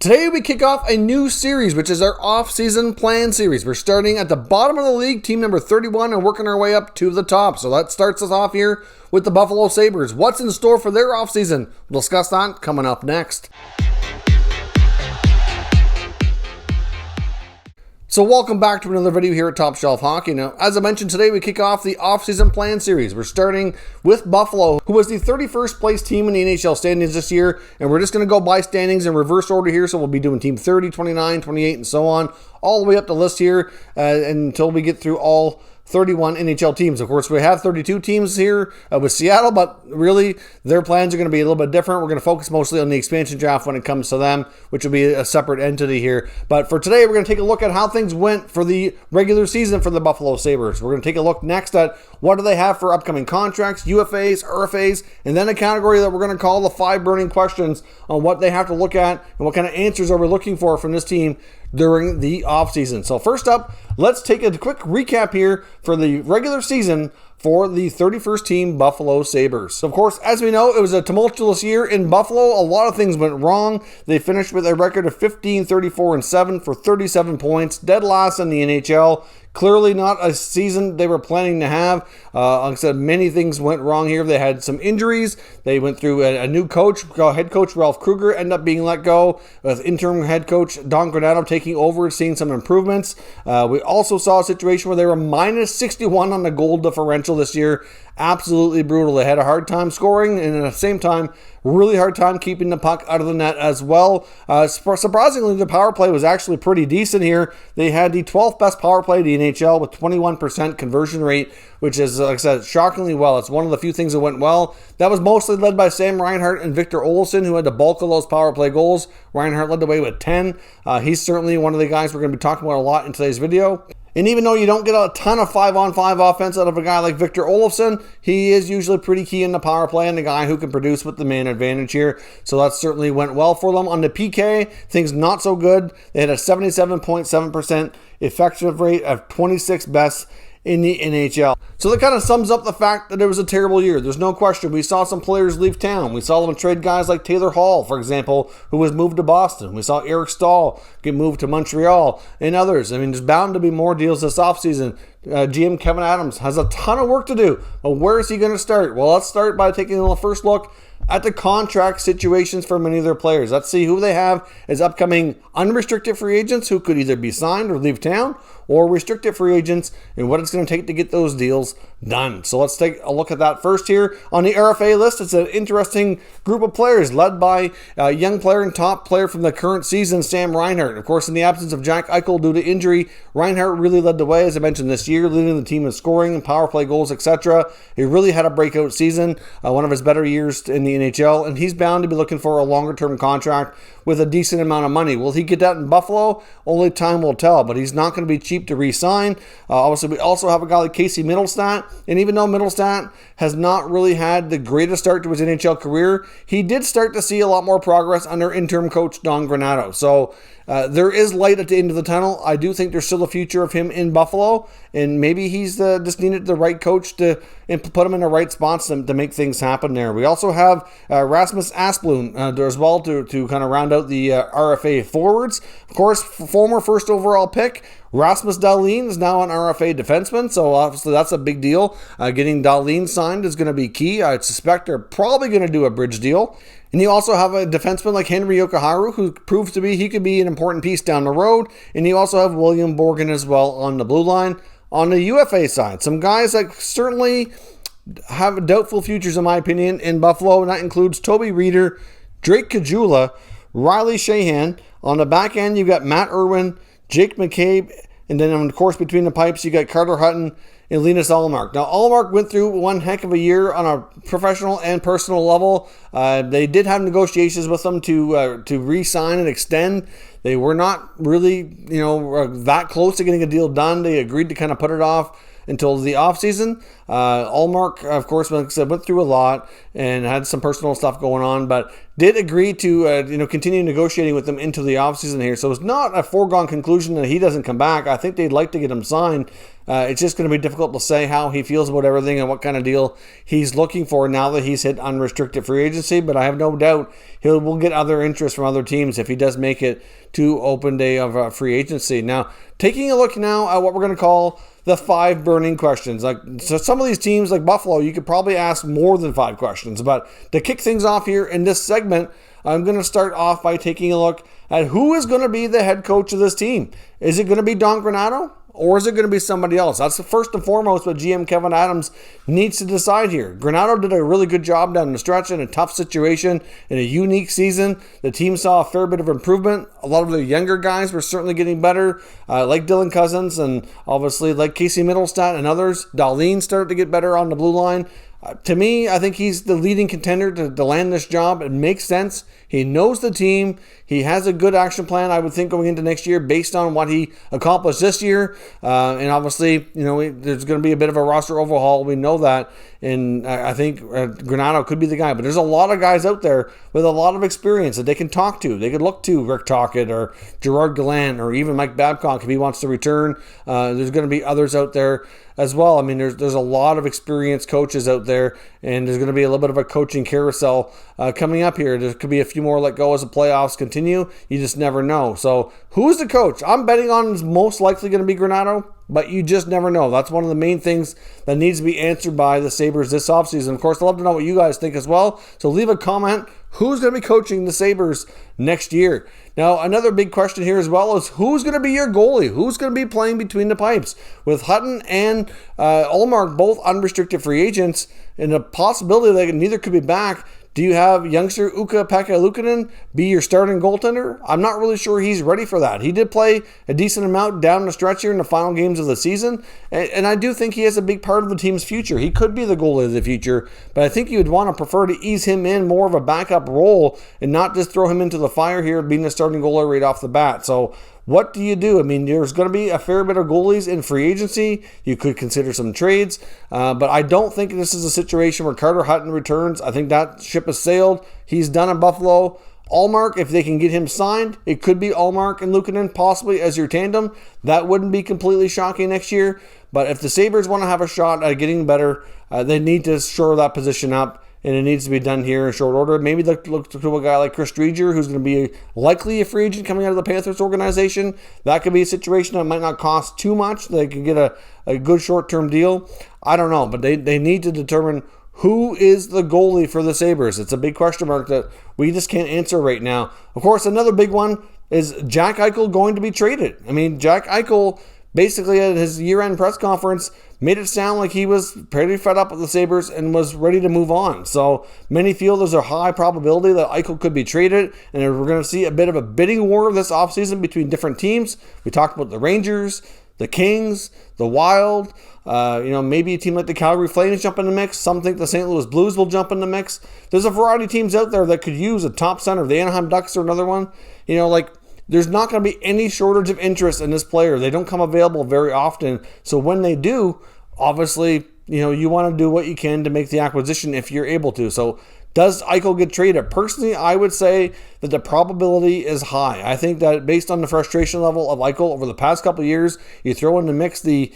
Today we kick off a new series, which is our off-season plan series. We're starting at the bottom of the league, team number 31, and working our way up to the top. So that starts us off here with the Buffalo Sabres. What's in store for their off-season? We'll discuss that coming up next. So welcome back to another video here at Top Shelf Hockey. Now, as I mentioned, today we kick off the off-season plan series. We're starting with Buffalo, who was the 31st place team in the NHL standings this year, and we're just going to go by standings in reverse order here, so we'll be doing team 30, 29, 28, and so on, all the way up the list here until we get through all 31 NHL teams. Of course, we have 32 teams here with Seattle, but really their plans are going to be a little bit different. We're going to focus mostly on the expansion draft when it comes to them, which will be a separate entity here. But for today, we're going to take a look at how things went for the regular season for the Buffalo Sabres. We're going to take a look next at what do they have for upcoming contracts, UFAs, RFAs, and then a category that we're going to call the 5 burning questions on what they have to look at and what kind of answers are we looking for from this team during the offseason. So first up, let's take a quick recap here for the regular season for the 31st team Buffalo Sabres. Of course, as we know, it was a tumultuous year in Buffalo. A lot of things went wrong. They finished with a record of 15, 34, and 7 for 37 points, dead last in the NHL. Clearly not a season they were planning to have. Like I said, many things went wrong here. They had some injuries. They went through a new coach, head coach Ralph Krueger, ended up being let go. With interim head coach Don Granato taking over, seeing some improvements. We also saw a situation where they were minus 61 on the goal differential this year. Absolutely brutal. They had a hard time scoring, and at the same time, really hard time keeping the puck out of the net as well. Surprisingly, the power play was actually pretty decent here. They had the 12th best power play in the NHL with 21% conversion rate, which is, like I said, shockingly well. It's one of the few things that went well. That was mostly led by Sam Reinhart and Victor Olofsson, who had the bulk of those power play goals. Reinhart led the way with 10. He's certainly one of the guys we're going to be talking about a lot in today's video. And even though you don't get a ton of 5-on-5 offense out of a guy like Victor Olofsson, he is usually pretty key in the power play and the guy who can produce with the man advantage here. So that certainly went well for them. On the PK, things not so good. They had a 77.7% effective rate of 26th best in the NHL. So that kind of sums up the fact that it was a terrible year. There's no question. We saw some players leave town. We saw them trade guys like Taylor Hall, for example, who was moved to Boston. We saw Eric Stahl get moved to Montreal and others. I mean, there's bound to be more deals this offseason. GM Kevin Adams has a ton of work to do. But where is he going to start? Well, let's start by taking a first look at the contract situations for many of their players. Let's see who they have as upcoming unrestricted free agents who could either be signed or leave town, or restricted free agents, and what it's going to take to get those deals done. So let's take a look at that first here. On the RFA list, it's an interesting group of players led by a young player and top player from the current season, Sam Reinhart. Of course, in the absence of Jack Eichel due to injury, Reinhart really led the way, as I mentioned, this year, leading the team in scoring and power play goals, etc. He really had a breakout season, one of his better years in the NHL, and he's bound to be looking for a longer-term contract with a decent amount of money. Will he get that in Buffalo? Only time will tell, but he's not going to be cheap to re-sign. Obviously, we also have a guy like Casey Mittelstadt, and even though Mittelstadt has not really had the greatest start to his NHL career, he did start to see a lot more progress under interim coach Don Granato. So there is light at the end of the tunnel. I do think there's still a future of him in Buffalo, and maybe he's just needed the right coach to put him in the right spots to make things happen there. We also have Rasmus Asplund as well to kind of round out the RFA forwards. Of course, former first overall pick Rasmus Dahlin is now an RFA defenseman, so obviously that's a big deal. Getting Dahlin signed is going to be key. I suspect they're probably going to do a bridge deal. And you also have a defenseman like Henry Yokoharu, who proves to be he could be an important piece down the road. And you also have William Borgen as well on the blue line. On the UFA side, some guys that certainly have doubtful futures, in my opinion, in Buffalo, and that includes Toby Reeder, Drake Caggiula, Riley Sheahan. On the back end, you've got Matt Irwin, Jake McCabe, and then, of course, between the pipes, you got Carter Hutton and Linus Ullmark. Now, Ullmark went through one heck of a year on a professional and personal level. They did have negotiations with them to re-sign and extend. They were not really, that close to getting a deal done. They agreed to kind of put it off until the offseason. Ullmark, of course, like I said, went through a lot and had some personal stuff going on, but did agree to continue negotiating with them into the offseason here. So it's not a foregone conclusion that he doesn't come back. I think they'd like to get him signed It's just going to be difficult to say how he feels about everything and what kind of deal he's looking for now that he's hit unrestricted free agency. But I have no doubt will get other interest from other teams if he does make it to open day of free agency. Now, taking a look now at what we're going to call the 5 burning questions. So some of these teams like Buffalo, you could probably ask more than 5 questions. But to kick things off here in this segment, I'm going to start off by taking a look at who is going to be the head coach of this team. Is it going to be Don Granato? Or is it going to be somebody else? That's the first and foremost what GM Kevin Adams needs to decide here. Granato did a really good job down the stretch in a tough situation, in a unique season. The team saw a fair bit of improvement. A lot of the younger guys were certainly getting better, like Dylan Cousins and obviously like Casey Middlestat and others. Dahlin started to get better on the blue line. To me, I think he's the leading contender to land this job. It makes sense. He knows the team. He has a good action plan, I would think, going into next year based on what he accomplished this year. And obviously, there's going to be a bit of a roster overhaul. We know that. And I think Granato could be the guy. But there's a lot of guys out there with a lot of experience that they can talk to. They could look to Rick Tocchet or Gerard Gallant or even Mike Babcock if he wants to return. There's going to be others out there as well. I mean, there's a lot of experienced coaches out there, and there's going to be a little bit of a coaching carousel coming up here. There could be a few more let go as the playoffs continue. You just never know. So who's the coach? I'm betting on is most likely going to be Granato, but you just never know. That's one of the main things that needs to be answered by the Sabres this offseason. Of course, I'd love to know what you guys think as well. So leave a comment. Who's going to be coaching the Sabres next year? Now, another big question here as well is who's going to be your goalie? Who's going to be playing between the pipes? With Hutton and Ullmark both unrestricted free agents and a possibility that neither could be back, do you have youngster Ukko-Pekka Luukkonen be your starting goaltender? I'm not really sure he's ready for that. He did play a decent amount down the stretch here in the final games of the season, and I do think he has a big part of the team's future. He could be the goalie of the future, but I think you would want to prefer to ease him in more of a backup role and not just throw him into the fire here being the starting goalie right off the bat. So what do you do? I mean, there's going to be a fair bit of goalies in free agency. You could consider some trades, but I don't think this is a situation where Carter Hutton returns. I think that ship has sailed. He's done in Buffalo. Ullmark, if they can get him signed, it could be Ullmark and Luukkonen possibly as your tandem. That wouldn't be completely shocking next year. But if the Sabres want to have a shot at getting better, they need to shore that position up. And it needs to be done here in short order. Maybe look to a guy like Chris Driedger, who's going to be likely a free agent coming out of the Panthers organization. That could be a situation that might not cost too much. They could get a good short-term deal. I don't know, but they need to determine who is the goalie for the Sabres. It's a big question mark that we just can't answer right now. Of course, another big one is Jack Eichel going to be traded. I mean, Jack Eichel basically at his year-end press conference made it sound like he was pretty fed up with the Sabres and was ready to move on. So many feel there's a high probability that Eichel could be traded, and we're going to see a bit of a bidding war this offseason between different teams. We talked about the Rangers, the Kings, the Wild, maybe a team like the Calgary Flames jump in the mix. Some think the St. Louis Blues will jump in the mix. There's a variety of teams out there that could use a top center. The Anaheim Ducks are another one. There's not going to be any shortage of interest in this player. They don't come available very often. So when they do, obviously, you want to do what you can to make the acquisition if you're able to. So does Eichel get traded? Personally, I would say that the probability is high. I think that based on the frustration level of Eichel over the past couple of years, you throw in the mix the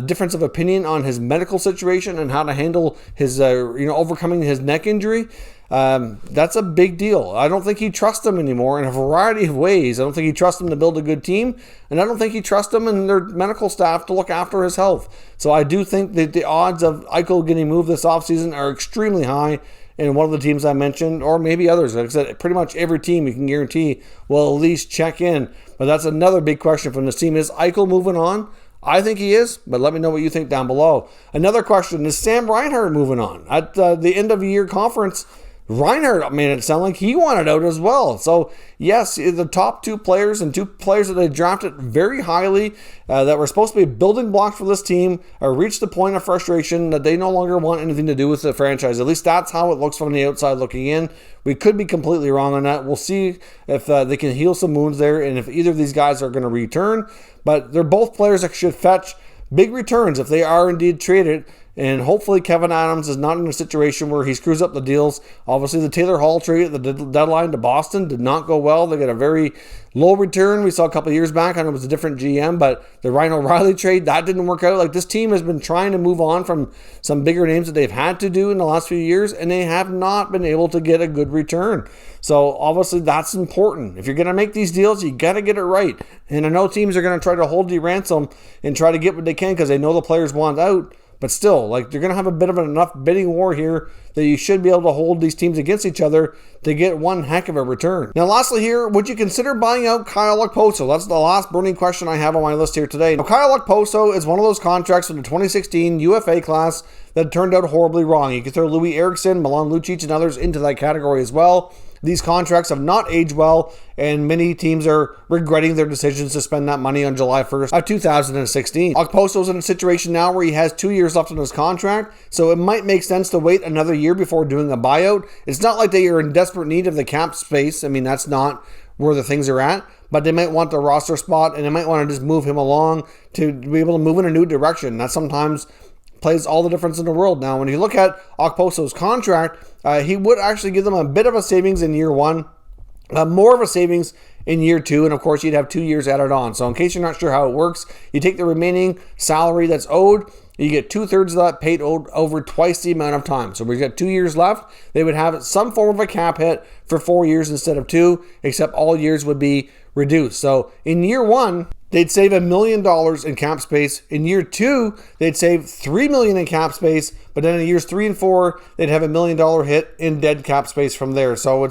difference of opinion on his medical situation and how to handle his, overcoming his neck injury. That's a big deal. I don't think he trusts them anymore in a variety of ways. I don't think he trusts them to build a good team, and I don't think he trusts them and their medical staff to look after his health. So I do think that the odds of Eichel getting moved this offseason are extremely high in one of the teams I mentioned, or maybe others. Like I said, pretty much every team you can guarantee will at least check in. But that's another big question from this team. Is Eichel moving on? I think he is, but let me know what you think down below. Another question, is Sam Reinhart moving on? At the end of the year conference, Reinhart made it sound like he wanted out as well. So, yes, the top 2 players and 2 players that they drafted very highly that were supposed to be building blocks for this team reached the point of frustration that they no longer want anything to do with the franchise. At least that's how it looks from the outside looking in. We could be completely wrong on that. We'll see if they can heal some wounds there and if either of these guys are going to return. But they're both players that should fetch big returns if they are indeed traded. And hopefully Kevin Adams is not in a situation where he screws up the deals. Obviously, the Taylor Hall trade at the deadline to Boston did not go well. They got a very low return. We saw a couple of years back, and it was a different GM, but the Ryan O'Reilly trade, that didn't work out. Like, this team has been trying to move on from some bigger names that they've had to do in the last few years, and they have not been able to get a good return. So obviously that's important. If you're going to make these deals, you got to get it right. And I know teams are going to try to hold you ransom and try to get what they can because they know the players want out. But still, like, you're going to have a bit of enough bidding war here that you should be able to hold these teams against each other to get one heck of a return. Now, lastly here, would you consider buying out Kyle Okposo? That's the last burning question I have on my list here today. Now, Kyle Okposo is one of those contracts from the 2016 UFA class that turned out horribly wrong. You could throw Louis Eriksson, Milan Lucic, and others into that category as well. These contracts have not aged well, and many teams are regretting their decisions to spend that money on July 1st of 2016. Okposo's in a situation now where he has 2 years left on his contract, so it might make sense to wait another year before doing a buyout. It's not like they are in desperate need of the cap space. I mean, that's not where the things are at, but they might want the roster spot, and they might want to just move him along to be able to move in a new direction. That sometimes plays all the difference in the world. Now, when you look at Okposo's contract, he would actually give them a bit of a savings in year one, more of a savings in year two, and of course, you'd have 2 years added on. So in case you're not sure how it works, you take the remaining salary that's owed, you get 2/3 of that paid over twice the amount of time. So we've got 2 years left. They would have some form of a cap hit for 4 years instead of 2, except all years would be reduced. So in year one, they'd save $1 million in cap space. In year two, they'd save $3 million in cap space, but then in years 3 and 4, they'd have $1 million hit in dead cap space from there. So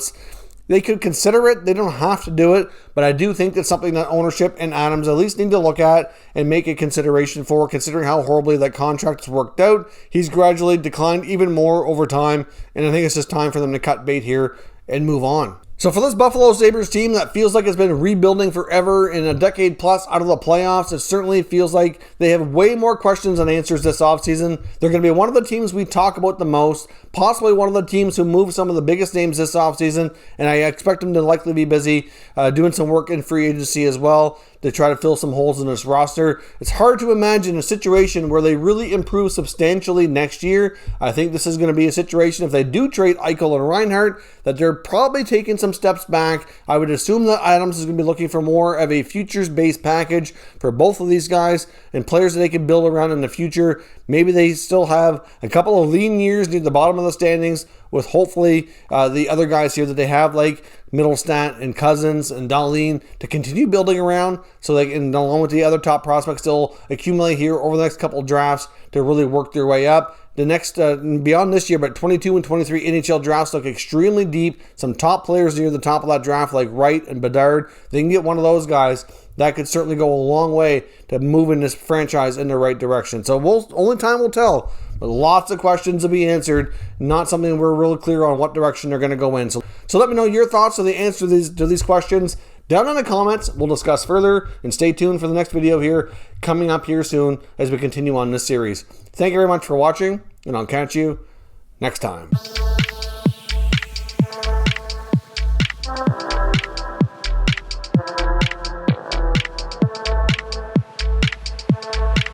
they could consider it. They don't have to do it, but I do think that's something that ownership and Adams at least need to look at and make a consideration for, considering how horribly that contract has worked out. He's gradually declined even more over time, and I think it's just time for them to cut bait here and move on. So for this Buffalo Sabres team that feels like it's been rebuilding forever in a decade plus out of the playoffs, it certainly feels like they have way more questions than answers this offseason. They're going to be one of the teams we talk about the most, possibly one of the teams who move some of the biggest names this offseason, and I expect them to likely be busy doing some work in free agency as well to try to fill some holes in this roster. It's hard to imagine a situation where they really improve substantially next year. I think this is going to be a situation, if they do trade Eichel and Reinhart, that they're probably taking some steps back. I would assume that Adams is going to be looking for more of a futures-based package for both of these guys and players that they can build around in the future. Maybe they still have a couple of lean years near the bottom of the standings with hopefully the other guys here that they have, like Middlestat and Cousins and Dahlin, to continue building around, so they can, along with the other top prospects, still accumulate here over the next couple of drafts to really work their way up. The next, beyond this year, but 22 and 23 NHL drafts look extremely deep. Some top players near the top of that draft, like Wright and Bedard. They can get one of those guys. That could certainly go a long way to moving this franchise in the right direction. So only time will tell, but lots of questions to be answered. Not something we're really clear on what direction they're going to go in. So let me know your thoughts on the answer to these questions down in the comments. We'll discuss further, and stay tuned for the next video here coming up here soon as we continue on this series. Thank you very much for watching, and I'll catch you next time.